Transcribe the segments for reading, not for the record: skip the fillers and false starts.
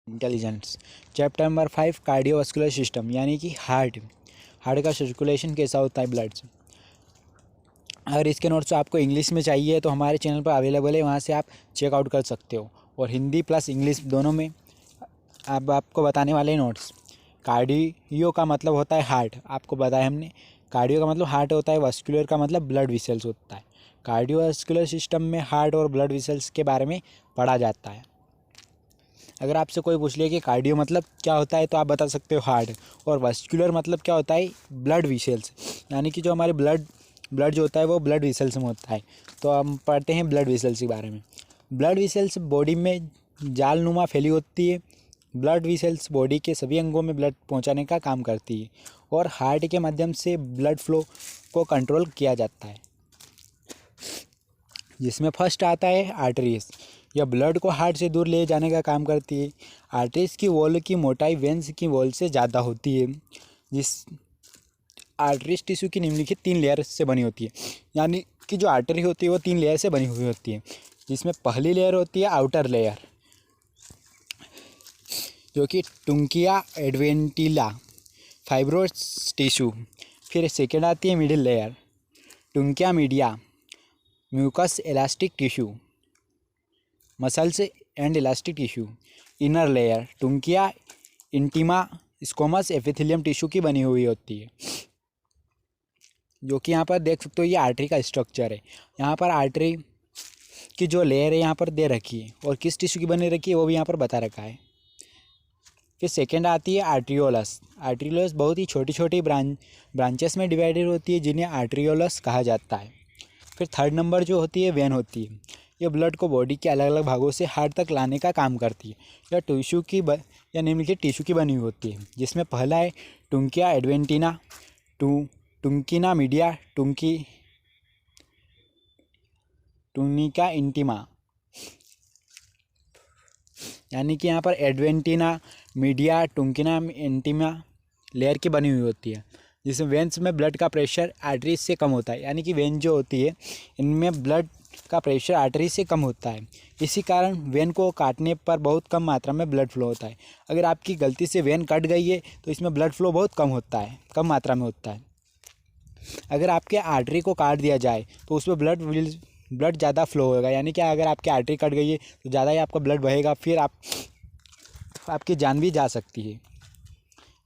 Intelligence. Chapter number 5 cardiovascular system यानी कि heart का सर्कुलेशन कैसा होता है ब्लड से। अगर इसके नोट्स आपको इंग्लिश में चाहिए तो हमारे चैनल पर अवेलेबल है, वहाँ से आप चेकआउट कर सकते हो। और हिंदी प्लस इंग्लिश दोनों में अब आपको बताने वाले नोट्स। कार्डियो का मतलब होता है हार्ट, आपको बताया हमने। कार्डियो का मतलब हार्ट होता है, वास्कुलर का मतलब ब्लड वेसल्स होता है। कार्डियोवास्कुलर सिस्टम में हार्ट और ब्लड वेसल्स के बारे में पढ़ा जाता है। अगर आपसे कोई पूछ ले कि कार्डियो मतलब क्या होता है तो आप बता सकते हो हार्ट, और वास्कुलर मतलब क्या होता है ब्लड वेसल्स, यानी कि जो हमारे ब्लड जो होता है वो ब्लड वेसल्स में होता है। तो हम पढ़ते हैं ब्लड वेसल्स के बारे में। ब्लड वेसल्स बॉडी में जालनुमा फैली होती है। ब्लड वेसल्स बॉडी के सभी अंगों में ब्लड पहुंचाने का काम करती है और हार्ट के माध्यम से ब्लड फ्लो को कंट्रोल किया जाता है, जिसमें फर्स्ट आता है आर्टरीज। यह ब्लड को हार्ट से दूर ले जाने का काम करती है। आर्टरीज की वॉल की मोटाई वेंस की वॉल से ज़्यादा होती है। जिस आर्टरीज टिश्यू की निम्नलिखित 3 लेयर से बनी होती है, यानी कि जो आर्टरी होती है वो 3 लेयर से बनी हुई होती है, जिसमें पहली लेयर होती है आउटर लेयर, जो कि टुंकिया एडवेंटिला फाइब्रोस टिश्यू। फिर सेकेंड आती है middle layer, टुंकिया media mucus elastic tissue muscles and elastic tissue. Inner layer टुंकिया intima स्कोमस epithelium tissue की बनी हुई होती है, जो कि यहाँ पर देख सकते हो ये आर्टरी का स्ट्रक्चर है। यहाँ पर आर्टरी की जो लेयर है यहाँ पर दे रखी है और किस टिश्यू की बनी रखी है वो भी यहाँ पर बता रखा है। फिर सेकेंड आती है आर्ट्रियोलस। आर्ट्रियोलस बहुत ही छोटी छोटी ब्रांचेस में डिवाइडेड होती है, जिन्हें आर्ट्रियोलस कहा जाता है। फिर थर्ड नंबर जो होती है वेन होती है। यह ब्लड को बॉडी के अलग अलग भागों से हार्ट तक लाने का काम करती है। यह टिश्यू की या निम्नलिखित टिश्यू की बनी होती है, जिसमें पहला है टुंकिया एडवेंटिना, टुंकिना मीडिया, टूनिका इंटीमा, यानी कि यहाँ पर एडवेंटिना मीडिया टुंकिना इंटीमा लेयर की बनी हुई होती है, जिसमें वेंस में ब्लड का प्रेशर आर्टरीज से कम होता है। यानी कि वेन जो होती है इनमें ब्लड का प्रेशर आर्टरी से कम होता है, इसी कारण वेन को काटने पर बहुत कम मात्रा में ब्लड फ्लो होता है। अगर आपकी गलती से वेन कट गई है तो इसमें ब्लड फ्लो बहुत कम होता है, कम मात्रा में होता है। अगर आपके आर्टरी को काट दिया जाए तो उसमें ब्लड ज़्यादा फ्लो होगा, यानी कि अगर आपकी आर्टरी कट गई है तो ज़्यादा ही आपका ब्लड बहेगा, फिर आपकी जान भी जा सकती है।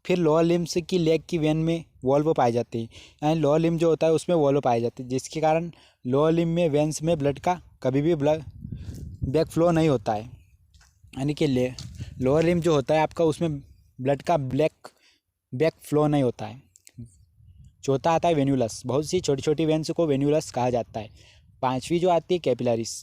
फिर लोअर लिम्स की लेग की वेन में वॉल्व पाए जाते हैं, यानी लोअर लिम्ब जो होता है उसमें वॉल्व पाए जाते हैं, जिसके कारण लोअर लिम्ब में वेंस में ब्लड का कभी भी बैक फ्लो नहीं होता है। यानी कि लोअर लिम्ब जो होता है आपका उसमें ब्लड का बैक फ्लो नहीं होता है। चौथा आता है वेन्यूलस। बहुत सी छोटी छोटी वेंस को वेन्यूलस कहा जाता है। पांचवी जो आती है कैपिलरीज।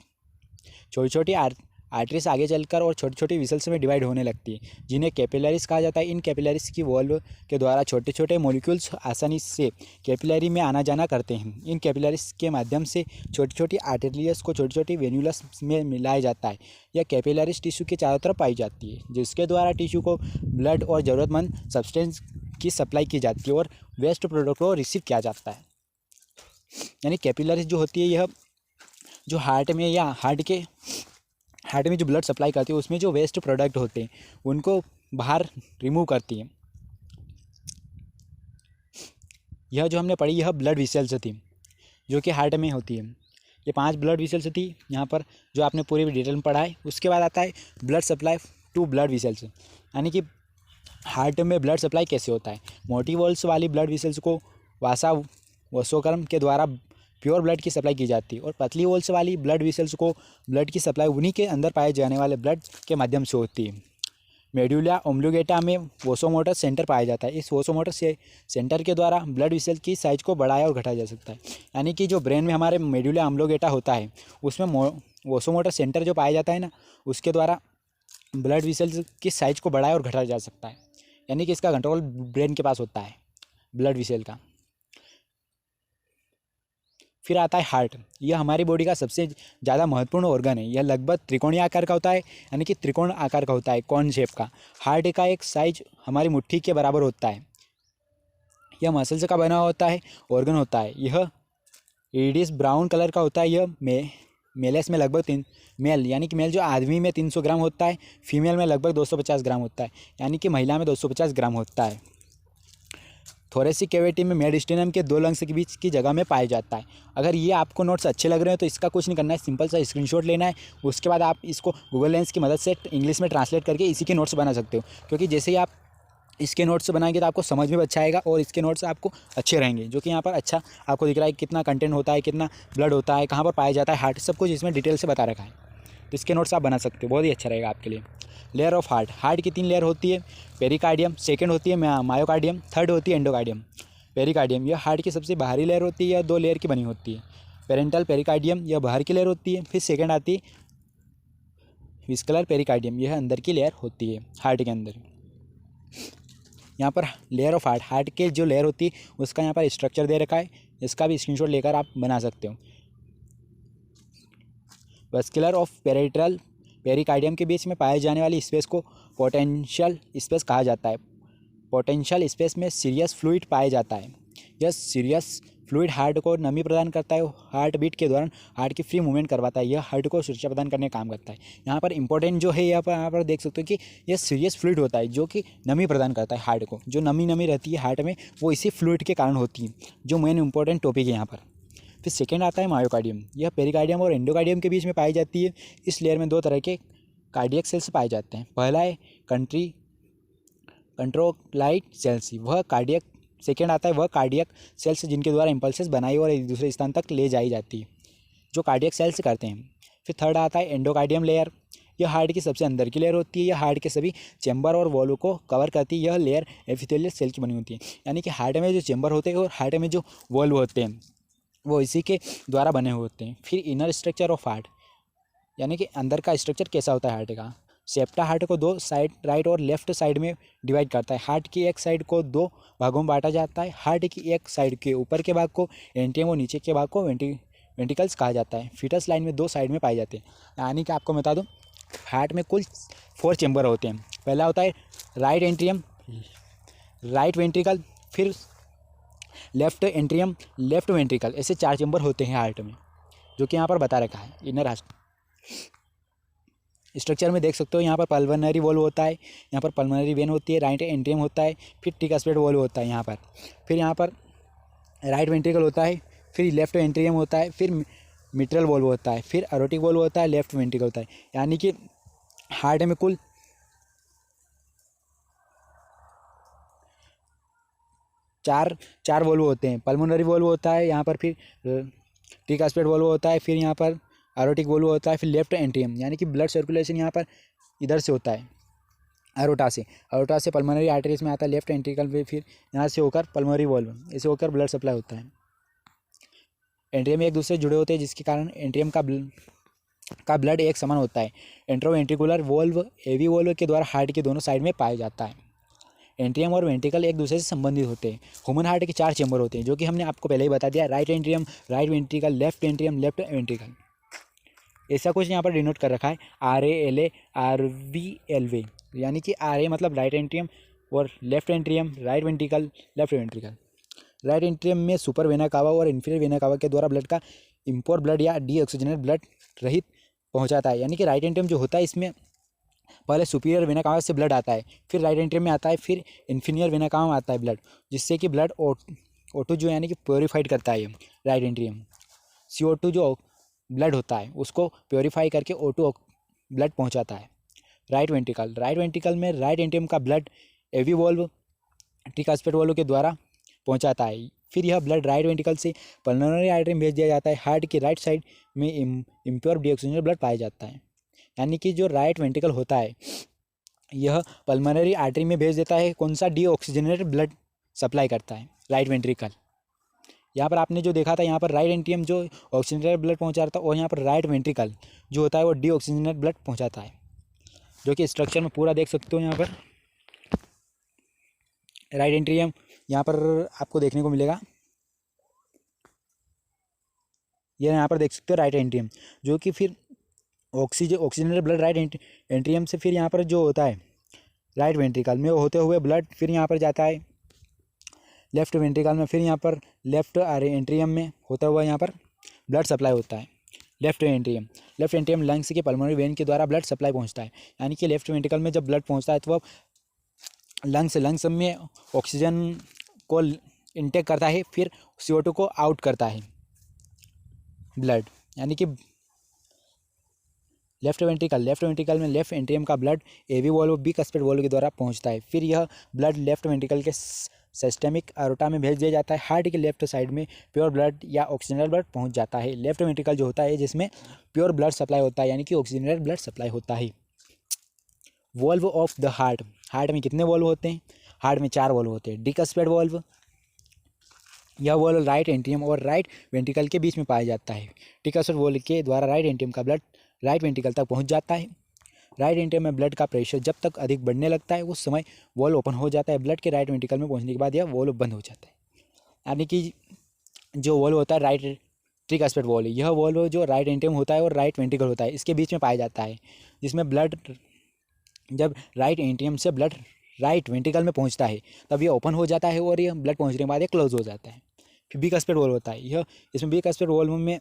छोटी छोटी आर्टरीज आगे चलकर और छोटी छोटी विसल्स में डिवाइड होने लगती है, जिन्हें कैपिलरीज कहा जाता है। इन कैपिलरीज की वॉल्व के द्वारा छोटे छोटे मॉलिक्यूल्स आसानी से कैपिलरी में आना जाना करते हैं। इन कैपिलरीज के माध्यम से छोटी छोटी आर्टेरियल्स को छोटी छोटी वेन्यूलस में मिलाया जाता है। यह कैपिलरीज टिश्यू के चारों तरफ पाई जाती है, जिसके द्वारा टिश्यू को ब्लड और ज़रूरतमंद सब्सटेंस की सप्लाई की जाती है और वेस्ट प्रोडक्ट को रिसीव किया जाता है। यानी कैपिलरीज जो होती है यह जो हार्ट में या हार्ट में जो ब्लड सप्लाई करती है उसमें जो वेस्ट प्रोडक्ट होते हैं उनको बाहर रिमूव करती है। यह जो हमने पढ़ी यह ब्लड वेसल्स थी जो कि हार्ट में होती है। ये 5 ब्लड वेसल्स थी यहाँ पर जो आपने पूरी डिटेल में पढ़ा है। उसके बाद आता है blood supply to blood vessels, यानी कि हार्ट में ब्लड सप्लाई कैसे होता है। मोटी वॉल्स वाली ब्लड वेसल्स को वसोकर्म के द्वारा प्योर ब्लड की सप्लाई की जाती है और पतली वॉल्स वाली ब्लड वेसल्स को ब्लड की सप्लाई उन्हीं के अंदर पाए जाने वाले ब्लड के माध्यम से होती है। मेडुला ओब्लिंगेटा में वोसोमोटर सेंटर पाया जाता है। इस वोसोमोटर सेंटर के द्वारा ब्लड वेसल की साइज को बढ़ाया और घटाया जा सकता है। यानी कि जो ब्रेन में हमारे मेडुला ओब्लिंगेटा होता है उसमें वोसोमोटर सेंटर जो पाया जाता है ना, उसके द्वारा ब्लड वेसल्स की साइज को बढ़ाया और घटाया जा सकता है। यानी कि इसका कंट्रोल ब्रेन के पास होता है ब्लड वेसल का। फिर आता है हार्ट। यह हमारी बॉडी का सबसे ज़्यादा महत्वपूर्ण ऑर्गन है। यह लगभग त्रिकोणीय आकार का होता है, यानी कि त्रिकोण आकार का होता है, कॉन शेप का। हार्ट का एक साइज हमारी मुट्ठी के बराबर होता है। यह मसल्स का बना होता है ऑर्गन होता है। यह रेडिश ब्राउन कलर का होता है। यह मेलेस में लगभग मेल यानी कि मेल जो आदमी में 300 ग्राम होता है, फीमेल में लगभग 250 ग्राम होता है, यानी कि महिला में 250 ग्राम होता है। थोरेसिक कैविटी में मेडिस्टेनियम के 2 लंग्स के बीच की जगह में पाया जाता है। अगर ये आपको नोट्स अच्छे लग रहे हैं तो इसका कुछ नहीं करना है, सिंपल सा स्क्रीनशॉट लेना है। उसके बाद आप इसको गूगल लेंस की मदद से इंग्लिश में ट्रांसलेट करके इसी के नोट्स बना सकते हो, क्योंकि जैसे ही आप इसके नोट्स बनाएंगे तो आपको समझ में अच्छा आएगा और इसके नोट्स आपको अच्छे रहेंगे। जो कि यहाँ पर अच्छा आपको दिख रहा है कितना कंटेंट होता है, कितना ब्लड होता है, कहाँ पर पाया जाता है, हार्ट, सब कुछ इसमें डिटेल से बता रखा है। तो इसके नोट्स आप बना सकते हो, बहुत ही अच्छा रहेगा आपके लिए। लेयर ऑफ हार्ट की 3 लेयर होती है। पेरिकार्डियम, सेकेंड होती है मायोकार्डियम, थर्ड होती है एंडोकार्डियम। पेरिकार्डियम यह हार्ट की सबसे बाहरी लेयर होती है, यह 2 लेयर की बनी होती है। पेरेंटल पेरिकार्डियम यह बाहर की लेयर होती है। फिर सेकेंड आती है विस्कुलर पेरिकार्डियम, यह अंदर की लेयर होती है हार्ट के अंदर। यहाँ पर लेयर ऑफ हार्ट के जो लेयर होती है उसका यहाँ पर स्ट्रक्चर दे रखा है, इसका भी स्क्रीनशॉट लेकर आप बना सकते हो। वस्कुलर ऑफ पेरिट्रल पेरिकार्डियम के बीच में पाए जाने वाली स्पेस को पोटेंशियल स्पेस कहा जाता है। पोटेंशियल स्पेस में सीरियस फ्लूइड पाया जाता है। यह सीरियस फ्लूइड हार्ट को नमी प्रदान करता है, हार्ट बीट के दौरान हार्ट की फ्री मूवमेंट करवाता है, यह हार्ट को सुरक्षा प्रदान करने का काम करता है। यहाँ पर इंपॉर्टेंट जो है यहाँ पर देख सकते हो कि यह सीरियस फ्लूइड होता है जो कि नमी प्रदान करता है हार्ट को। जो नमी रहती है हार्ट में वो इसी फ्लूइड के कारण होती है, जो मेन इंपॉर्टेंट टॉपिक है यहाँ पर। फिर सेकेंड आता है मायोकार्डियम, यह पेरिकार्डियम और एंडोकार्डियम के बीच में पाई जाती है। इस लेयर में 2 तरह के कार्डियक सेल्स पाए जाते हैं। पहला है कंट्रोलाइट सेल्स, वह कार्डियक। सेकेंड आता है वह कार्डियक सेल्स जिनके द्वारा इंपल्सेस बनाई और एक दूसरे स्थान तक ले जाई जाती है, जो कार्डियक सेल्स करते हैं। फिर थर्ड आता है एंडोकार्डियम लेयर, यह हार्ट की सबसे अंदर की लेयर होती है। यह हार्ट के सभी चैम्बर और वॉल्व को कवर करती है। यह लेयर एपिथेलियल सेल की बनी होती है, यानी कि हार्ट में जो चैम्बर होते हैं और हार्ट में जो वॉल्व होते हैं वो इसी के द्वारा बने हुए होते हैं। फिर इनर स्ट्रक्चर ऑफ हार्ट, यानी कि अंदर का स्ट्रक्चर कैसा होता है हार्ट का। सेप्टा हार्ट को 2 साइड, राइट और लेफ्ट साइड में डिवाइड करता है। हार्ट की एक साइड को 2 भागों में बांटा जाता है। हार्ट की एक साइड के ऊपर के भाग को एंट्रियम और नीचे के भाग को वेंट्रिकल्स कहा जाता है। फीटस लाइन में 2 साइड में पाए जाते हैं। यानी कि आपको बता दूं हार्ट में कुल 4 चैम्बर होते हैं। पहला होता है राइट एंट्रियम, राइट वेंट्रिकल, फिर लेफ्ट एंट्रियम, लेफ्ट वेंट्रिकल, ऐसे 4 चैम्बर होते हैं हार्ट में, जो कि यहाँ पर बता रखा है। इनर हार्ट स्ट्रक्चर में देख सकते हो यहाँ पर पल्मोनरी वॉल्व होता है, यहाँ पर पल्मोनरी वेन होती है, राइट एंट्रियम होता है, फिर ट्रिकस्पेट वॉल्व होता है यहाँ पर, फिर यहाँ पर राइट वेंट्रिकल होता है, फिर लेफ्ट एंट्रियम होता है, फिर मिट्रल वॉल्व होता है, फिर एरोटिक वॉल्व होता है, लेफ्ट वेंट्रिकल होता है। यानी कि हार्ट में कुल 4 वॉल्व होते हैं। पल्मोनरी वॉल्व होता है यहाँ पर, फिर ट्रिकस्पेट वॉल्व होता है, फिर यहाँ पर एरोटिक वॉल्व होता है, फिर लेफ्ट एंट्रियम, यानी कि ब्लड सर्कुलेशन यहाँ पर इधर से होता है एरोटा से पल्मोनरी आर्टरीज में आता है लेफ्ट एंट्रिकल में, फिर यहाँ से होकर पल्मोनरी वॉल्व, ऐसे होकर ब्लड सप्लाई होता है। एंट्रियम एक दूसरे से जुड़े होते हैं जिसके कारण एंट्रियम का ब्लड एक समान होता है। एंट्रोवेंट्रिकुलर वॉल्व एवी वॉल्व के द्वारा हार्ट के दोनों साइड में पाया जाता है। एंट्रियम और वेंट्रिकल एक दूसरे से संबंधित होते हैं। ह्यूमन हार्ट के 4 चैम्बर होते हैं, जो कि हमने आपको पहले ही बता दिया। Right एंट्रियम, right ventricle, left एंट्रियम, left ventricle, ऐसा कुछ यहाँ पर डिनोट कर रखा है RALA RVLV, यानी कि RA मतलब राइट एंट्रियम और left एंट्रियम, right ventricle, left ventricle. Right atrium में सुपर वेना कावा और इन्फीरियर वेना कावा के द्वारा ब्लड का इम्प्योर ब्लड या डीऑक्सीजनेटेड ब्लड रहित पहुँचाता है। यानी कि राइट एंट्रियम जो होता है इसमें पहले सुपीरियर वेना कावा से ब्लड आता है, फिर राइट एंट्रियम में आता है, फिर इन्फीरियर वेना कावा में आता है ब्लड, जिससे कि ब्लड O2 जो यानी कि प्योरीफाइड करता है राइट एंट्रियम। CO2 जो ब्लड होता है उसको प्योरीफाई करके O2 ब्लड पहुंचाता है। राइट वेंट्रिकल में राइट एंट्रियम का ब्लड एवी वॉल्व, ट्रिकस्पेट वॉल्व के द्वारा पहुंचाता है। फिर यह ब्लड राइट वेंट्रिकल से पल्मोनरी आर्टरी में भेज दिया जाता है। हार्ट की राइट साइड में इम्प्योर डीऑक्सीजनेटेड ब्लड पाया जाता है। यानी कि जो राइट वेंट्रिकल होता है यह पल्मोनरी आर्टरी में भेज देता है कौन सा डीऑक्सीजनेटेड ब्लड सप्लाई करता है, राइट वेंट्रिकल। यहाँ पर आपने जो देखा था यहाँ पर राइट एंट्रियम जो ऑक्सीजनेटेड ब्लड पहुँचाता है और यहाँ पर राइट वेंट्रिकल जो होता है वो डीऑक्सीजनेटेड ब्लड पहुँचाता है, जो कि स्ट्रक्चर में पूरा देख सकते हो। यहाँ पर राइट एंट्रियम यहाँ पर आपको देखने को मिलेगा, ये यहाँ पर देख सकते हो राइट एंट्रियम, जो कि फिर ऑक्सीजनेटेड ब्लड राइट एंट्रियम से फिर यहाँ पर जो होता है राइट वेंट्रिकल में होते हुए ब्लड फिर यहाँ पर जाता है लेफ्ट वेंट्रिकल में, फिर यहाँ पर लेफ्ट एंट्रियम में होता हुआ यहाँ पर ब्लड सप्लाई होता है। लेफ्ट एंट्रियम। लेफ्ट एंट्रियम लंग्स के पल्मोनरी वेन के द्वारा ब्लड सप्लाई पहुंचता है, यानी कि लेफ्ट वेंट्रिकल में जब ब्लड पहुंचता है तो वह लंग्स में ऑक्सीजन को इनटेक करता है, फिर CO2 को आउट करता है ब्लड, यानी कि लेफ्ट वेंट्रिकल में लेफ्ट एंट्रियम का blood AV valve bicuspid valve के द्वारा पहुंचता है, फिर यह ब्लड लेफ्ट वेंट्रिकल के सिस्टेमिक अरोटा में भेज दिया जाता है। हार्ट के लेफ्ट साइड में प्योर ब्लड या ऑक्सीजनेटेड ब्लड पहुंच जाता है। लेफ्ट वेंट्रिकल जो होता है जिसमें प्योर ब्लड सप्लाई होता है, यानी कि ऑक्सीजनेटेड ब्लड सप्लाई होता है। Valve of the heart. Heart में कितने वॉल्व होते हैं? हार्ट में 4 वॉल्व होते हैं। डिकस्पेट वॉल्व, यह वॉल्व राइट एंट्रियम और राइट वेंट्रिकल के बीच में पाया जाता है। डिकस्पेट वॉल्व के द्वारा राइट एंट्रियम का ब्लड राइट वेंट्रिकल तक पहुंच जाता है। राइट एंट्रियम में ब्लड का प्रेशर जब तक अधिक बढ़ने लगता है उस समय वॉल्व ओपन हो जाता है। ब्लड के राइट वेंट्रिकल में पहुंचने के बाद यह वॉल्व बंद हो जाता है, यानी कि जो वॉल्व होता है राइट ट्रिकस्पेट वॉल्व, यह वॉल्व जो राइट एंट्रियम होता है और राइट वेंट्रिकल होता है इसके बीच में पाया जाता है, जिसमें ब्लड जब राइट एंट्रियम से ब्लड राइट वेंट्रिकल में पहुंचता है तब यह ओपन हो जाता है और यह ब्लड पहुंचने के बाद यह क्लोज हो जाता है। फिर बी कस्पेट वॉल्व होता है, यह इसमें बी कस्पेट वॉल्व में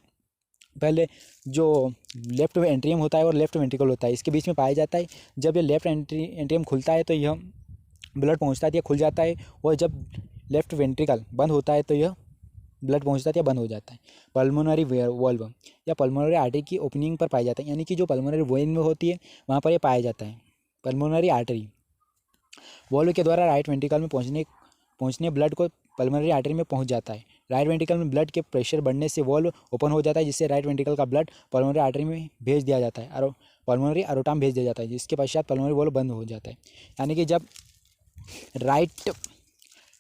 पहले जो लेफ्ट एंट्रियम होता है और लेफ्ट वेंट्रिकल होता है इसके बीच में पाया जाता है। जब ये लेफ्ट एंट्रियम खुलता है तो यह ब्लड पहुंचता है, यह खुल जाता है, और जब लेफ्ट वेंट्रिकल बंद होता है तो यह ब्लड पहुंचता है या बंद हो जाता है। पल्मोनरी वॉल्व या पल्मोनरी आर्टरी की ओपनिंग पर पाया जाता है, यानी कि जो पल्मोनरी वेन में होती है वहाँ पर यह पाया जाता है। पल्मोनरी आर्टरी वॉल्व के द्वारा राइट वेंट्रिकल में पहुंचने ब्लड को पल्मोनरी आर्टरी में पहुंच जाता है। राइट वेंट्रिकल में ब्लड के प्रेशर बढ़ने से वॉल्व ओपन हो जाता है, जिससे राइट वेंट्रिकल का ब्लड पल्मोनरी आर्टरी में भेज दिया जाता है और पल्मोनरी अरोटा में भेज दिया जाता है, जिसके पश्चात पल्मोनरी वॉल्व बंद हो जाता है। यानी कि जब राइट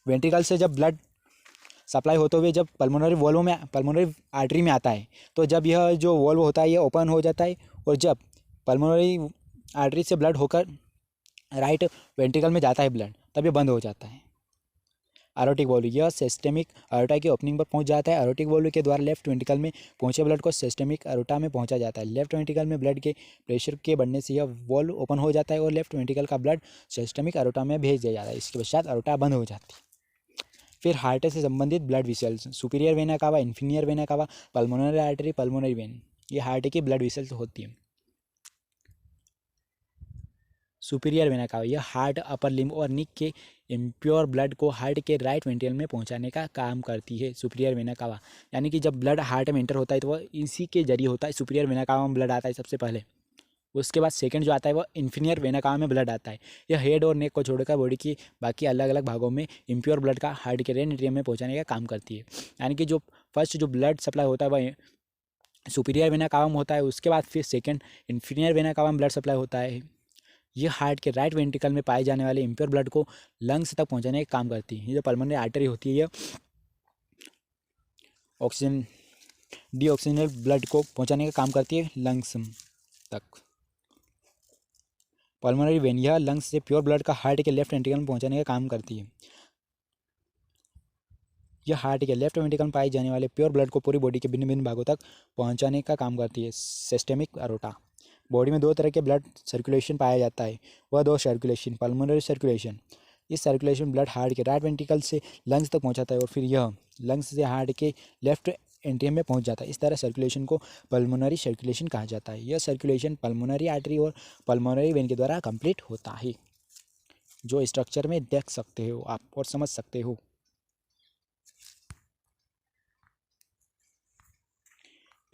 वेंट्रिकल से जब ब्लड सप्लाई होते हुए जब पल्मोनरी आर्टरी में आता है तो जब यह जो वॉल्व होता है यह ओपन हो जाता है, और जब पल्मोनरी आर्टरी से ब्लड होकर राइट वेंट्रिकल में जाता है ब्लड तब ये बंद हो जाता है। एरोटिक वॉल्व, यह सिस्टेमिक अरोटा की ओपनिंग पर पहुंच जाता है। एरोटिक वॉल्व के द्वारा लेफ्ट वेंट्रिकल में पहुंचे ब्लड को सिस्टेमिक अरोटा में पहुंचा जाता है। लेफ्ट वेंट्रिकल में ब्लड के प्रेशर के बढ़ने से यह वॉल्व ओपन हो जाता है और लेफ्ट वेंट्रिकल का ब्लड सिस्टेमिक अरोटा में भेज दिया जाता है। इसके पश्चात अरोटा बंद हो जाती है। फिर हार्ट से संबंधित blood vessels, superior vena cava, inferior vena cava, pulmonary artery, pulmonary vein, ये हार्ट की ब्लड वेसल्स होती है। सुपीरियर वेना कावा, यह हार्ट, अपर लिम्ब और निक के इम्प्योर ब्लड को हार्ट के राइट वेंट्रिकल में पहुंचाने का काम करती है। सुपीरियर वेना कावा, यानी कि जब ब्लड हार्ट में एंटर होता है तो वह इसी के जरिए होता है। सुपीरियर वेना कावा में ब्लड आता है सबसे पहले, उसके बाद सेकंड जो आता है वह इन्फीरियर वेना कावा में ब्लड आता है। यह हेड और नेक को छोड़कर बॉडी की बाकी अलग अलग भागों में इम्प्योर ब्लड का हार्ट के रेन एरिया में पहुंचाने का काम करती है। यानी कि जो फर्स्ट जो ब्लड सप्लाई होता है वह सुपीरियर वेना कावा में होता है, उसके बाद फिर सेकंड इन्फीरियर वेना कावा में ब्लड सप्लाई होता है। यह हार्ट के राइट वेंट्रिकल में पाए जाने वाले इम्प्योर ब्लड को लंग्स तक पहुंचाने का काम करती है। ये जो पल्मोनरी आर्टरी होती है यह ऑक्सीजन डीऑक्सीजनेट ब्लड को पहुंचाने का काम करती है लंग्स तक। पल्मोनरी वेन, यह लंग्स से प्योर ब्लड का हार्ट के लेफ्ट वेंट्रिकल में पहुंचाने का काम करती है। यह हार्ट के लेफ्ट वेंट्रिकल में पाए जाने वाले प्योर ब्लड को पूरी बॉडी के भिन्न भिन्न भागों तक पहुंचाने का काम करती है। सिस्टेमिक अरोटा, बॉडी में 2 तरह के ब्लड सर्कुलेशन पाया जाता है, वह 2 सर्कुलेशन। पल्मोनरी सर्कुलेशन, इस सर्कुलेशन ब्लड हार्ट के राइट वेंट्रिकल से लंग्स तक पहुंचाता है और फिर यह लंग्स से हार्ट के लेफ्ट एंट्रियम में पहुंच जाता है। इस तरह सर्कुलेशन को पल्मोनरी सर्कुलेशन कहा जाता है। यह सर्कुलेशन पल्मोनरी आर्टरी और पल्मोनरी वेन के द्वारा कंप्लीट होता है, जो स्ट्रक्चर में देख सकते हो आप और समझ सकते हो।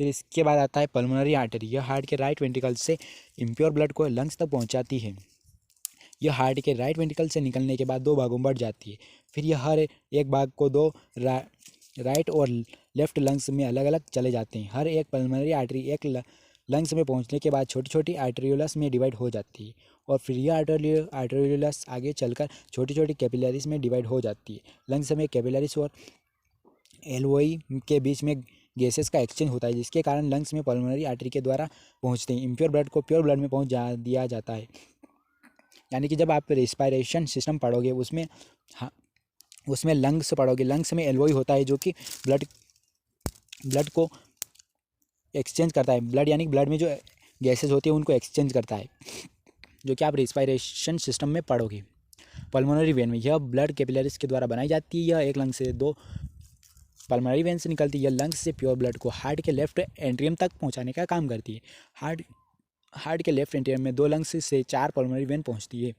फिर इसके बाद आता है पल्मोनरी आर्टरी, यह हार्ट के राइट वेंट्रिकल से इम्प्योर ब्लड को लंग्स तक पहुंचाती है। यह हार्ट के राइट वेंट्रिकल से निकलने के बाद 2 भागों में बढ़ जाती है। फिर यह हर एक भाग को 2 राइट और लेफ्ट लंग्स में अलग अलग चले जाते हैं। हर एक पल्मोनरी आर्टरी एक लंग्स में पहुंचने के बाद छोटी छोटी आर्टरियोलस में डिवाइड हो जाती है और फिर यह आर्टरियोलस आगे चलकर छोटी छोटी कैपिलरीज में डिवाइड हो जाती है। लंग्स में कैपिलरीज और एल्वोई के बीच में गैसेस का एक्सचेंज होता है, जिसके कारण लंग्स में पल्मोनरी आर्टरी के द्वारा पहुंचते हैं इम्प्योर ब्लड को प्योर ब्लड में दिया जाता है। यानी कि जब आप रेस्पिरेशन सिस्टम पढ़ोगे उसमें लंग्स पढ़ोगे, लंग्स में एल्वोई होता है जो कि ब्लड को एक्सचेंज करता है। ब्लड यानी ब्लड में जो गैसेस होती है उनको एक्सचेंज करता है, जो कि आप रेस्पिरेशन सिस्टम में पढ़ोगे। पल्मोनरी वेन में यह ब्लड कैपिलरीज के द्वारा बनाई जाती है। यह एक लंग से 2 पल्मोनरी वेन से निकलती है, यह लंग्स से प्योर ब्लड को हार्ट के लेफ्ट एंट्रियम तक पहुंचाने का काम करती है। हार्ट के लेफ्ट एंट्रियम में 2 लंग्स से 4 पल्मोनरी वेन पहुंचती है।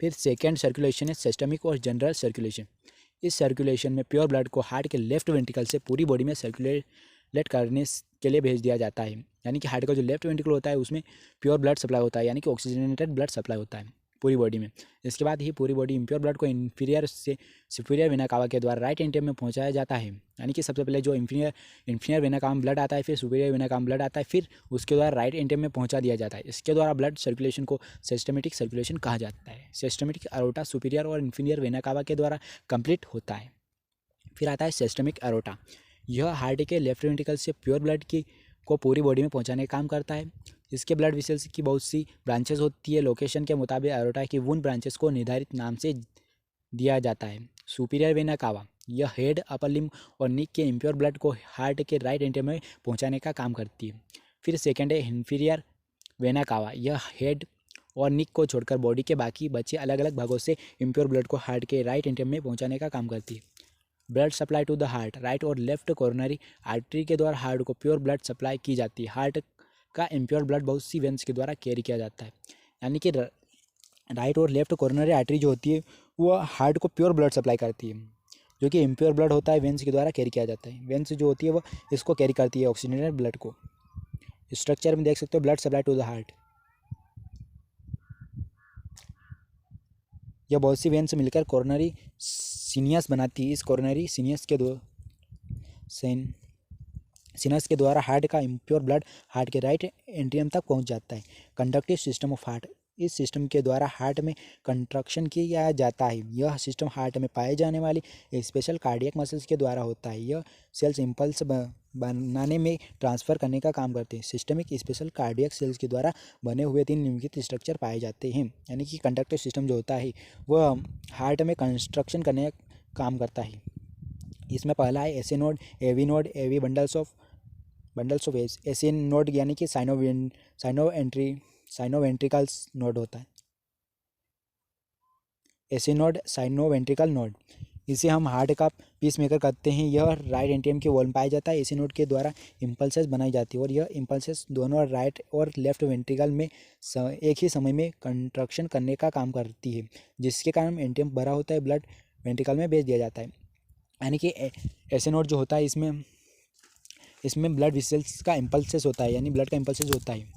फिर सेकेंड सर्कुलेशन है सिस्टमिक और जनरल सर्कुलेशन। इस सर्कुलेशन में प्योर ब्लड को हार्ट के लेफ्ट वेंट्रिकल से पूरी बॉडी में सर्कुलेट करने के लिए भेज दिया जाता है। यानी कि हार्ट का जो लेफ्ट वेंट्रिकल होता है उसमें प्योर ब्लड सप्लाई होता है, यानी कि ऑक्सीजनेटेड ब्लड सप्लाई होता है पूरी बॉडी में। इसके बाद ही पूरी बॉडी इम्प्योर ब्लड को इन्फीरियर से सुपीरियर वेना कावा के द्वारा राइट एंट्रियम में पहुंचाया जाता है। यानी कि सबसे पहले जो इन्फीरियर वेना कावा ब्लड आता है, फिर सुपीरियर वेना कावा ब्लड आता है, फिर उसके द्वारा राइट एंट्रियम में पहुंचा दिया जाता है। इसके द्वारा ब्लड सर्कुलेशन को सिस्टमेटिक सर्कुलेशन कहा जाता है। सिस्टमेटिक अरोटा सुपीरियर और इन्फीरियर वेना कावा के द्वारा कंप्लीट होता है। फिर आता है सिस्टमिक अरोटा। यह हार्ट के लेफ्ट वेंट्रिकल से प्योर ब्लड को पूरी बॉडी में पहुंचाने का काम करता है। इसके ब्लड वेसल्स की बहुत सी ब्रांचेस होती है। लोकेशन के मुताबिक अरोटा की उन ब्रांचेस को निर्धारित नाम से दिया जाता है। सुपीरियर वेना कावा यह हेड, अपर लिम्ब और निक के इम्प्योर ब्लड को हार्ट के राइट एंट्रियम में पहुंचाने का काम करती है। फिर सेकेंड है इन्फीरियर वेना कावा। यह हेड और निक को छोड़कर बॉडी के बाकी बचे अलग अलग भागों से इम्प्योर ब्लड को हार्ट के राइट एंट्रियम में पहुंचाने का काम करती है। Blood supply to the heart. Right और लेफ्ट कोरोनरी आर्टरी के द्वारा हार्ट को प्योर ब्लड सप्लाई की जाती है। हार्ट का इम्प्योर ब्लड बहुत सी वेंस के द्वारा कैरी किया जाता है। यानी कि राइट और लेफ्ट कोरोनरी आर्टरी जो होती है वो हार्ट को प्योर ब्लड सप्लाई करती है। जो कि इम्प्योर ब्लड होता है वेंस के द्वारा कैरी किया जाता है। वेंस जो होती है वो इसको कैरी करती है ऑक्सीजनेटेड ब्लड को। स्ट्रक्चर में देख सकते हो blood supply to the heart. यह बहुत सी वेंस मिलकर कोरोनरी सीनियस बनाती है। इस कोरोनरी सीनस के द्वारा हार्ट का इम्प्योर ब्लड हार्ट के राइट एंट्रियम तक पहुंच जाता है। Conductive system of heart. इस सिस्टम के द्वारा हार्ट में कंट्रक्शन किया जाता है। यह सिस्टम हार्ट में पाए जाने वाली स्पेशल कार्डियक मसल्स के द्वारा होता है। यह सेल्स इम्पल्स बनाने में ट्रांसफ़र करने का काम करते हैं। सिस्टमिक स्पेशल कार्डियक सेल्स के द्वारा बने हुए 3 निम्नलिखित स्ट्रक्चर पाए जाते हैं। यानी कि कंडक्टिव सिस्टम जो होता है वह हार्ट में कंस्ट्रक्शन करने का काम करता है। इसमें पहला है SA node, AV node, AV bundles of SA node यानी कि साइनोवेंट्रिकल्स नोड होता है। एसी नोड, साइनोवेंट्रिकल नोड, इसे हम हार्ट का पीस मेकर कहते हैं। यह राइट एंट्रियम के वॉल में पाया जाता है। एसी नोड के द्वारा इम्पल्सेस बनाई जाती है और यह इम्पल्सेस दोनों राइट और लेफ्ट वेंट्रिकल में एक ही समय में कंट्रक्शन करने का काम करती है, जिसके कारण एंट्रियम भरा होता है, ब्लड वेंट्रिकल में भेज दिया जाता है। यानी कि एसी नोड जो होता है इसमें ब्लड वेसल्स का इम्पल्सेस होता है, यानी ब्लड का इम्पल्सेस होता है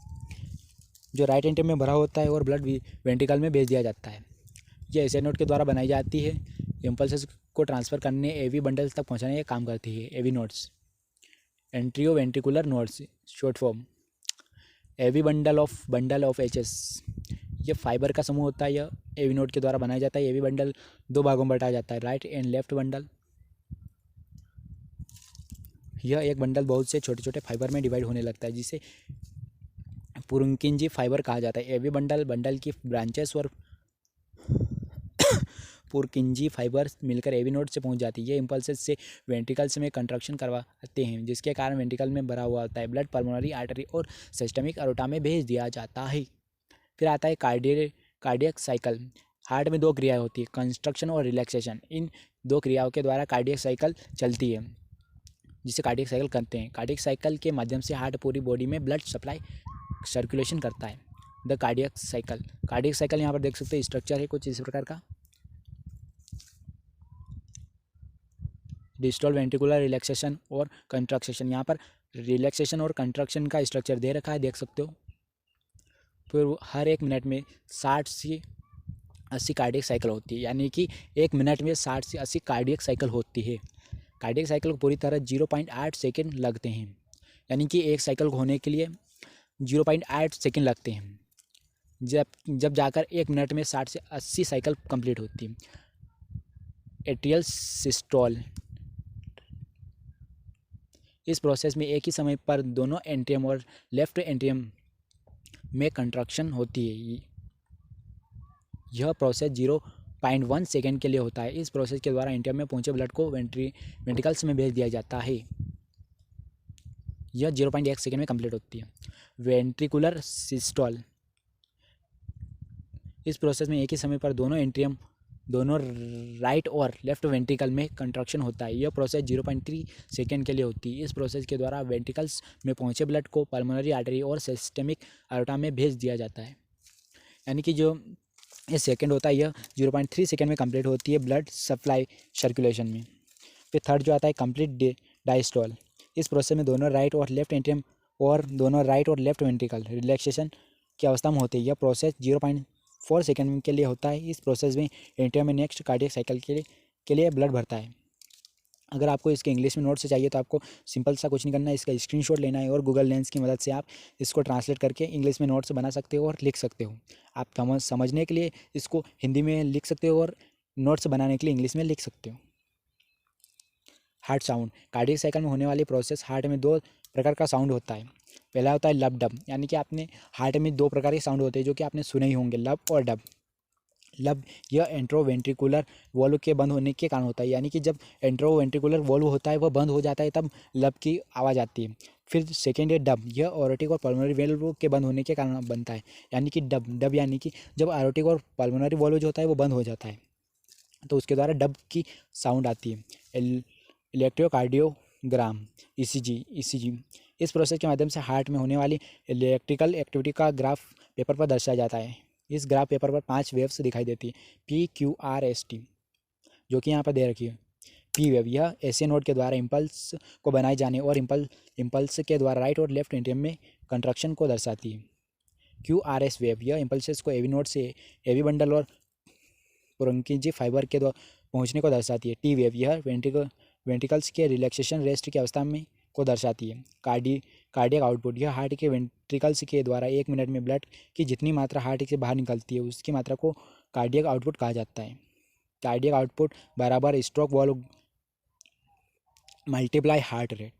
जो राइट एंट्रियम में भरा होता है और ब्लड वेंट्रिकल में भेज दिया जाता है। यह एसी नोड के द्वारा बनाई जाती है। इम्पल्सेस को ट्रांसफ़र करने एवी बंडल्स तक पहुंचाने का काम करती है। एवी nodes, एंट्रियो ventricular nodes short form. AV bundle of HS, ये फाइबर का समूह होता है। यह एवी नोड के द्वारा बनाया जाता है। एवी बंडल 2 भागों में बांटा जाता है, राइट एंड लेफ्ट बंडल। यह एक बंडल बहुत से छोटे छोटे फाइबर में डिवाइड होने लगता है, जिसे पुरुकिंजी फाइबर कहा जाता है। एवी बंडल की ब्रांचेस और पुरकिंजी फाइबर मिलकर एवी नोड से पहुंच जाती है। ये इम्पल्सेस से वेंट्रिकल्स में कंट्रक्शन करवाते हैं, जिसके कारण वेंट्रिकल में भरा हुआ होता है ब्लड पल्मोनरी आर्टरी और सिस्टमिक अरोटा में भेज दिया जाता है। फिर आता है कार्डियक साइकिल। हार्ट में 2 क्रियाएं होती है, कंस्ट्रक्शन और रिलैक्सेशन। इन 2 क्रियाओं के द्वारा कार्डियक साइकिल चलती है, जिसे कार्डियक साइकिल कहते हैं। कार्डियक साइकिल के माध्यम से हार्ट पूरी बॉडी में ब्लड सप्लाई सर्कुलेशन करता है। द कार्डियक साइकिल यहाँ पर देख सकते हैं स्ट्रक्चर है कुछ इस प्रकार का। डिस्टल वेंट्रिकुलर रिलैक्सेशन और कंट्रक्शन। यहाँ पर रिलैक्सेशन और कंट्रक्शन का स्ट्रक्चर दे रखा है, देख सकते हो। फिर हर 1 मिनट में 60 से 80 कार्डियक साइकिल होती है, यानी कि 1 मिनट में 60 से 80 कार्डियक साइकिल होती है। कार्डियक साइकिल को पूरी तरह 0.8 सेकेंड लगते हैं, यानी कि एक साइकिल होने के लिए 0.8 सेकेंड लगते हैं। जब जाकर 1 मिनट में 60 से 80 साइकिल कंप्लीट होती है। एट्रियल सिस्टोल, इस प्रोसेस में एक ही समय पर दोनों एंट्रियम और लेफ्ट एंट्रियम में कंट्रक्शन होती है। यह प्रोसेस 0.1 सेकेंड के लिए होता है। इस प्रोसेस के द्वारा एंट्रियम में पहुंचे ब्लड को वेंट्रिकल्स में भेज दिया जाता है। यह 0.1 सेकेंड में कंप्लीट होती है। वेंट्रिकुलर सिस्टोल, इस प्रोसेस में एक ही समय पर दोनों एंट्रियम दोनों राइट और लेफ्ट वेंट्रिकल में कंट्रक्शन होता है। यह प्रोसेस 0.3 सेकेंड के लिए होती है। इस प्रोसेस के द्वारा वेंट्रिकल्स में पहुंचे ब्लड को पल्मोनरी आर्टरी और सिस्टेमिक आर्टरी में भेज दिया जाता है। यानी कि जो ये सेकेंड होता है यह 0.3 सेकेंड में कंप्लीट होती है ब्लड सप्लाई सर्कुलेशन में। फिर थर्ड जो आता है कंप्लीट डायस्टोल। इस प्रोसेस में दोनों राइट और लेफ्ट एंट्रियम और दोनों राइट और लेफ्ट वेंट्रिकल रिलैक्सेशन की अवस्था में होते हैं। यह प्रोसेस 0.4 सेकेंड के लिए होता है। इस प्रोसेस में एंट्रियम में नेक्स्ट कार्डियक साइकिल के लिए ब्लड भरता है। अगर आपको इसके इंग्लिश में नोट से चाहिए तो आपको सिंपल सा कुछ नहीं करना है, इसका स्क्रीनशॉट लेना है और गूगल लेंस की मदद से आप इसको ट्रांसलेट करके इंग्लिश में नोट्स बना सकते हो और लिख सकते हो। आप समझने के लिए इसको हिंदी में लिख सकते हो और नोट्स बनाने के लिए इंग्लिश में लिख सकते हो। Heart sound. कार्डियक साइकिल में होने वाली प्रोसेस हार्ट में दो प्रकार का साउंड होता है। पहला होता है लब डब, यानी कि आपने हार्ट में दो प्रकार के साउंड होते हैं जो कि आपने सुने ही होंगे, लब और डब। लब यह एंट्रोवेंट्रिकुलर वॉल्व के बंद होने के कारण होता है, यानी कि जब एंट्रोवेंट्रिकुलर वॉल्व होता है वह बंद हो जाता है तब लब की आवाज़ आती है। फिर सेकेंड है डब, यह ऑरोटिक और पल्मोनरी वॉल्व के बंद होने के कारण बनता है, यानी कि डब यानी कि जब ऑरोटिक और पल्मोनरी वॉल्व जो होता है वो बंद हो जाता है तो उसके द्वारा डब की साउंड आती है। इलेक्ट्रोकार्डियोग्राम ईसीजी इस प्रोसेस के माध्यम से हार्ट में होने वाली इलेक्ट्रिकल एक्टिविटी का ग्राफ पेपर पर दर्शाया जाता है। इस ग्राफ पेपर पर 5 वेव्स दिखाई देती है, PQRST, जो कि यहाँ पर दे रखी है। पी वेव यह ऐसे नोड के द्वारा इम्पल्स को बनाए जाने और इम्पल्स के द्वारा राइट और लेफ्ट एंट्रियम में कंट्रक्शन को दर्शाती है। QRS वेव यह इम्पल्सेस को एवी नोड से एवी बंडल और पुरंकिजी फाइबर के द्वारा पहुँचने को दर्शाती है। टी वेव यह वेंट्रिकल्स के रिलैक्सेशन रेस्ट की अवस्था में को दर्शाती है। कार्डियक आउटपुट यह हार्ट के वेंट्रिकल्स के द्वारा 1 मिनट में ब्लड की जितनी मात्रा हार्ट से बाहर निकलती है उसकी मात्रा को कार्डियक आउटपुट कहा जाता है। कार्डियक आउटपुट बराबर stroke volume multiply heart rate.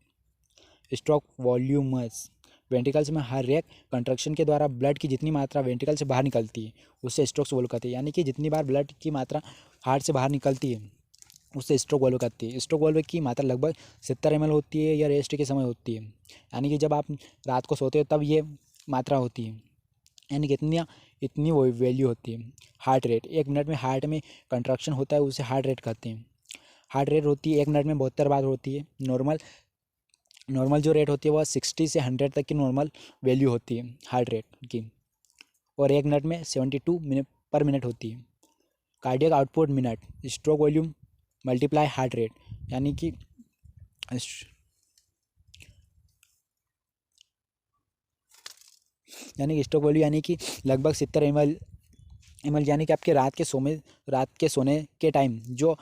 Stroke वॉल्यूमस ventricles में हर एक कंट्रक्शन के द्वारा ब्लड की जितनी मात्रा वेंट्रिकल से बाहर निकलती है उससे स्ट्रोक्स वॉल्व कहते हैं, यानी कि जितनी बार ब्लड की मात्रा हार्ट से बाहर निकलती है उससे स्ट्रोक वॉल्व कहती है। स्ट्रोक वॉल्व की मात्रा लगभग 70 ml होती है या रेस्ट के समय होती है, यानी कि जब आप रात को सोते हो तब ये मात्रा होती है, यानी कि इतनी वो वैल्यू होती है। हार्ट रेट 1 मिनट में हार्ट में कंट्रक्शन होता है उसे हार्ट रेट कहते हैं। हार्ट रेट होती है 1 मिनट में 72 बार होती है। नॉर्मल जो रेट होती है वह 60 से 100 तक की नॉर्मल वैल्यू होती है हार्ट रेट की, और 1 मिनट में 72 मिनट पर मिनट होती है। Cardiac output minute stroke volume multiply heart rate, यानी कि स्ट्रोक वॉल्यूम यानी कि लगभग 70 ml, यानी कि आपके रात के सोने के टाइम जो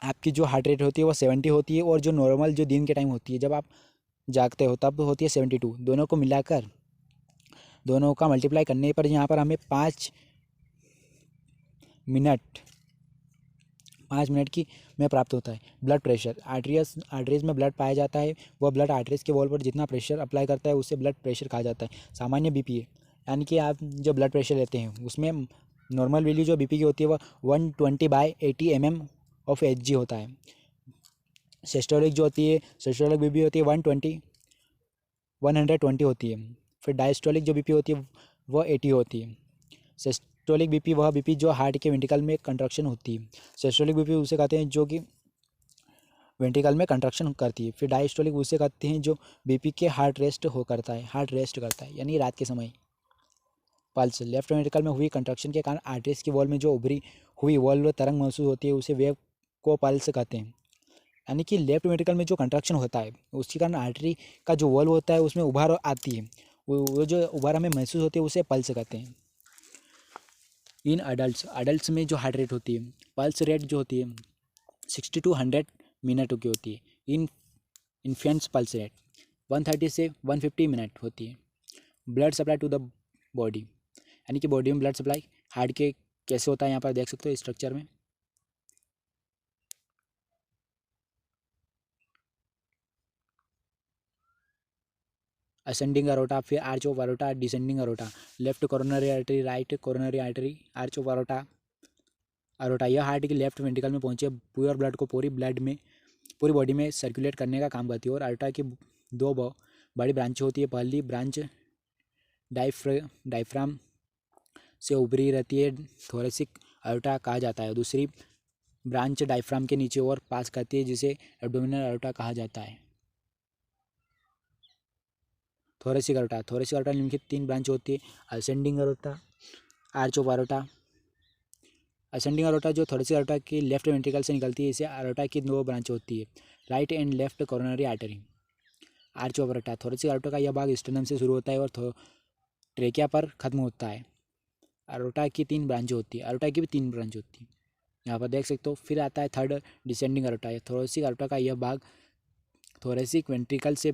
आपकी जो हार्ट रेट होती है वो 70 होती है और जो नॉर्मल जो दिन के टाइम होती है जब आप जागते हो तब होती है 72। दोनों को मिलाकर दोनों का मल्टीप्लाई करने पर यहाँ पर हमें 5 मिनट की में प्राप्त होता है। ब्लड प्रेशर आर्टरीज में ब्लड पाया जाता है, वह ब्लड आर्टरीज के वॉल पर जितना प्रेशर अप्लाई करता है उसे ब्लड प्रेशर कहा जाता है। सामान्य बीपी यानी कि आप जो ब्लड प्रेशर लेते हैं उसमें नॉर्मल वैल्यू जो बीपी की होती है वह 120/80 mm ऑफ Hg होता है। सिस्टोलिक बीपी होती है 120 होती है। फिर डायस्टोलिक जो बीपी होती है वह 80 होती है। सिस्टोलिक बीपी वह बीपी जो हार्ट के वेंट्रिकल में कंट्रक्शन होती है। सिस्टोलिक बीपी उसे कहते हैं जो कि वेंट्रिकल में कंट्रक्शन करती है। फिर डायस्टोलिक उसे कहते हैं जो बीपी के हार्ट रेस्ट करता है, यानी रात के समय। पल्स लेफ्ट वेंट्रिकल में हुई कंट्रक्शन के कारण आर्टरीज की वॉल में जो उभरी हुई वॉल्व तरंग महसूस होती है उसे वेव को पल्स कहते हैं, यानी कि लेफ्ट वेंट्रिकल में जो कंट्रक्शन होता है उसके कारण आर्टरी का जो वॉल्व होता है उसमें उभार आती है, वो जो उभार हमें महसूस होती है उसे पल्स कहते हैं। इन अडल्ट्स में जो हार्ट रेट होती है पल्स रेट जो होती है 60 to 100 मिनट की होती है। इन इन्फेंट्स पल्स रेट 130 से 150 मिनट होती है। Blood supply to the body, यानी कि बॉडी में ब्लड सप्लाई हार्ट के कैसे होता है यहाँ पर देख सकते हो स्ट्रक्चर में। असेंडिंग अरोटा, फिर arch of aorta, descending aorta, left coronary artery, right coronary artery, arch of aorta यह हार्ट की लेफ्ट वेंट्रिकल में पहुंचे प्योर ब्लड को पूरी बॉडी में सर्कुलेट करने का काम करती है। और अरोटा की दो बड़ी ब्रांच होती है। पहली ब्रांच डायफ्राम से उभरी रहती है, थोरेसिक अयोटा कहा जाता है। दूसरी ब्रांच डायफ्राम के नीचे और पास करती है जिसे एब्डोमिनल अयोटा कहा जाता है। थोरेसिक अयोटा निम्नलिखित 3 ब्रांच होती है, ascending aorta, arch of aorta. Ascending aorta जो थोरेसिक अयोटा की लेफ्ट वेंट्रिकल से निकलती है, इसे अयोटा की 2 ब्रांच होती है, right and left coronary artery. Arch of aorta, thoracic aorta का यह भाग स्टर्नम से शुरू होता है और ट्रेकिया पर खत्म होता है। अयोटा की 3 ब्रांच होती है, अयोटा की भी 3 ब्रांच होती है, यहाँ पर देख सकते हो। फिर आता है third descending aorta. Thoracic aorta का यह भाग थोरेसिक वेंट्रिकल से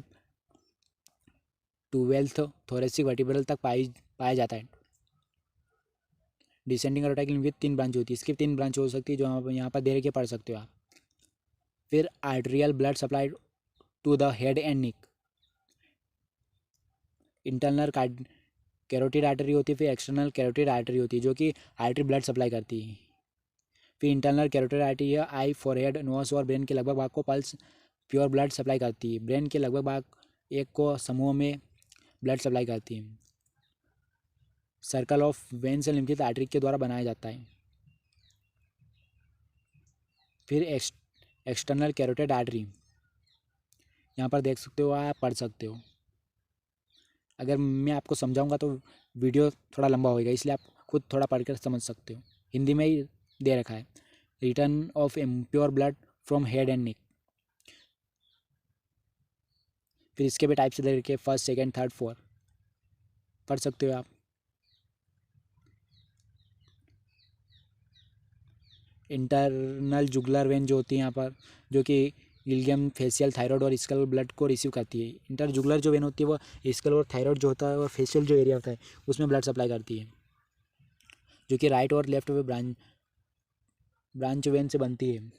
12th थोरेसिक वर्टिब्रल तक पाया जाता है। डिसेंडिंग अयोटा की निम्नलिखित 3 ब्रांच होती है, इसकी 3 ब्रांच हो सकती है जो यहाँ पर दे रखे पढ़ सकते हो आप। फिर arterial blood supply to the head and neck, internal carotid artery होती है। फिर एक्सटर्नल कैरोटिड आर्टरी होती है जो कि आर्टरी ब्लड सप्लाई करती है। फिर इंटरनल कैरोटिड आर्टरी है आई फॉरहेड नोज और ब्रेन के लगभग भाग को पल्स प्योर ब्लड सप्लाई करती है। ब्रेन के लगभग भाग एक को समूह में ब्लड सप्लाई करती है। सर्कल ऑफ वेन से निम्नलिखित आर्टरी के द्वारा बनाया जाता है। फिर एक्सटर्नल कैरोटिड आर्टरी, यहाँ पर देख सकते हो, आप पढ़ सकते हो। अगर मैं आपको समझाऊंगा तो वीडियो थोड़ा लंबा होगा, इसलिए आप खुद थोड़ा पढ़कर समझ सकते हो। हिंदी में ही दे रखा है, return of impure blood from head and नेक। फिर इसके भी टाइप से दे रखे, फर्स्ट, सेकेंड, थर्ड, फोर्थ, पढ़ सकते हो आप। इंटरनल जुगुलर वेन जो होती है यहाँ पर, जो कि इलियम, फेशियल, थायराइड और स्कल ब्लड को रिसीव करती है। इंटरजुगुलर जो वेन होती है वो स्कल और थायराइड जो होता है और फेशियल जो एरिया होता है उसमें ब्लड सप्लाई करती है, जो कि राइट और लेफ्ट में ब्रांच वेन से बनती है।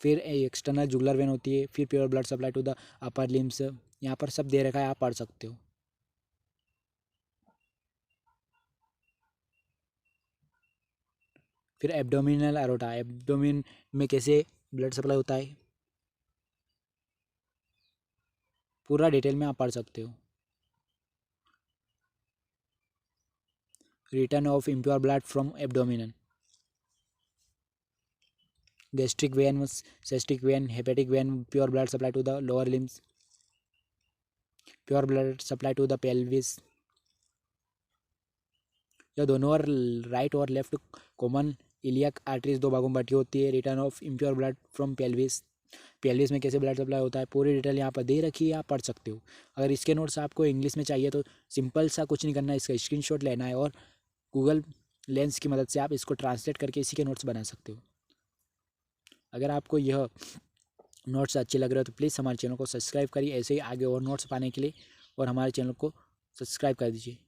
फिर एक्सटर्नल जुगुलर वेन होती है। फिर pure blood supply to the upper limbs, यहाँ पर सब दे रखा है, आप पढ़ सकते हो। फिर एब्डोमिनल अरोटा, एब्डोमिन में कैसे ब्लड सप्लाई होता है पूरा डिटेल में आप पढ़ सकते हो। Return of impure blood from abdominal, gastric when, सेस्टिक when, hepatic when, pure blood supply to the lower limbs, pure blood supply to the pelvis. यह दोनों और राइट और लेफ्ट कॉमन इलियक आर्टरीज 2 भागों में बटी होती है। Return of impure blood from pelvis, pelvis में कैसे ब्लड सप्लाई होता है पूरी डिटेल यहाँ पर दे रखी है, आप पढ़ सकते हो। अगर इसके नोट्स आपको इंग्लिश में चाहिए तो सिंपल सा कुछ नहीं करना है, इसका स्क्रीनशॉट लेना है और गूगल लेंस की मदद से आप इसको ट्रांसलेट करके इसी के नोट्स बना सकते हो। अगर आपको यह नोट्स अच्छे लग रहे हो तो प्लीज़ हमारे चैनल को सब्सक्राइब करिए ऐसे ही आगे और नोट्स पाने के लिए, और हमारे चैनल को सब्सक्राइब कर दीजिए।